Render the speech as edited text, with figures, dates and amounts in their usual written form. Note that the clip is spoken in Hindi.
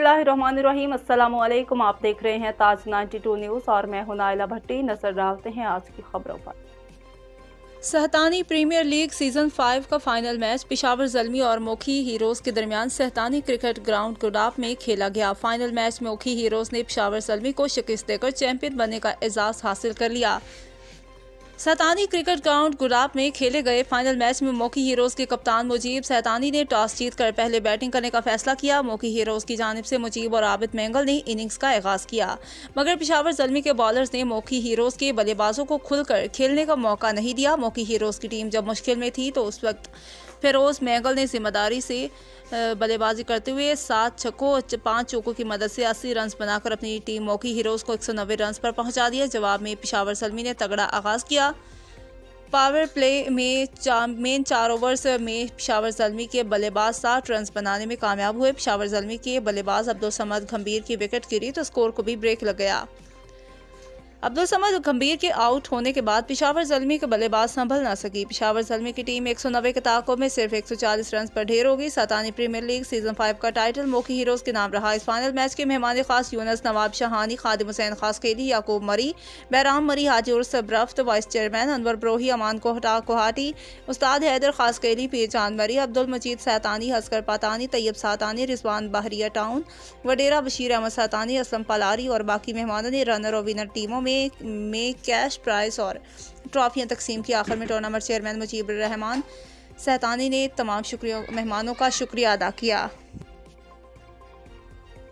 बिस्मिल्लाहिर्रहमानिर्रहीम। अस्सलामुअलैकुम। आप देख रहे हैं ताज 92 न्यूज़ और मैं हूं नाइला भट्टी। नजर डालते हैं आज की खबरों पर। सहतानी प्रीमियर लीग सीजन 5 का फाइनल मैच पेशावर ज़ल्मी और मोखी हीरोज़ के दरमियान सहतानी क्रिकेट ग्राउंड गुडाफ में खेला गया। फाइनल मैच में मोखी हीरोज़ ने पेशावर ज़ल्मी को शिकस्त देकर चैंपियन बनने का एजाज़ हासिल कर लिया। सहतानी क्रिकेट ग्राउंड गुडाफ में खेले गए फाइनल मैच में मोखी हीरोज़ के कप्तान मुजीब सहतानी ने टॉस जीतकर पहले बैटिंग करने का फैसला किया। मोखी हीरोज़ की जानिब से मुजीब और आबिद मैंगल ने इनिंग्स का आगाज किया, मगर पेशावर ज़ल्मी के बॉलर्स ने मोखी हीरोज़ के बल्लेबाजों को खुलकर खेलने का मौका नहीं दिया। मोखी हीरोज़ की टीम जब मुश्किल में थी तो उस वक्त फिरोज़ मैंगल ने जिम्मेदारी से बल्लेबाजी करते हुए 7 छक्कों और 5 चौकों की मदद से 80 रन बनाकर अपनी टीम मोखी हीरोज़ को 190 रन पर पहुंचा दिया। जवाब में पेशावर ज़ल्मी ने तगड़ा आगाज किया। पावर प्ले में मेन 4 ओवर्स में पेशावर ज़ल्मी के बल्लेबाज 60 रन बनाने में कामयाब हुए। पेशावर ज़ल्मी के बल्लेबाज अब्दुल समद गंभीर की विकेट गिरी तो स्कोर को भी ब्रेक लग गया। अब्दुल समद गंभीर के आउट होने के बाद पेशावर ज़ल्मी के बल्लेबाज संभल न सकी। पेशावर ज़ल्मी की टीम 190 के ताक़ुब में सिर्फ 140 रन पर ढेर होगी। सहतानी प्रीमियर लीग सीजन 5 का टाइटल मोखी हीरोज़ के नाम रहा। इस फाइनल मैच के मेहमान खास यूनस, नवाब शाहानी, खादिम हुसैन खासकेली, याकूब मरी, बैराम मरी, हाजी उर्स ब्रफ्त, वाइस चेयरमैन अनवर ब्रोही, अमान कोहाटी, उस्ताद हैदर खासकेली, पीर चांद मरी, अब्दुल मजीद सहतानी, हस्कर पातानी, तैयब सहतानी, रिजवान बहरिया टाउन, वडेरा बशीर अहमद सहतानी, असलम पलारी और बाकी मेहमानों ने रनर और विनर टीमों में कैश प्राइज और ट्रॉफियां तकसीम की। आखिर में टूर्नामेंट चेयरमैन मुजीब रहमान सहतानी ने तमाम मेहमानों का शुक्रिया अदा किया।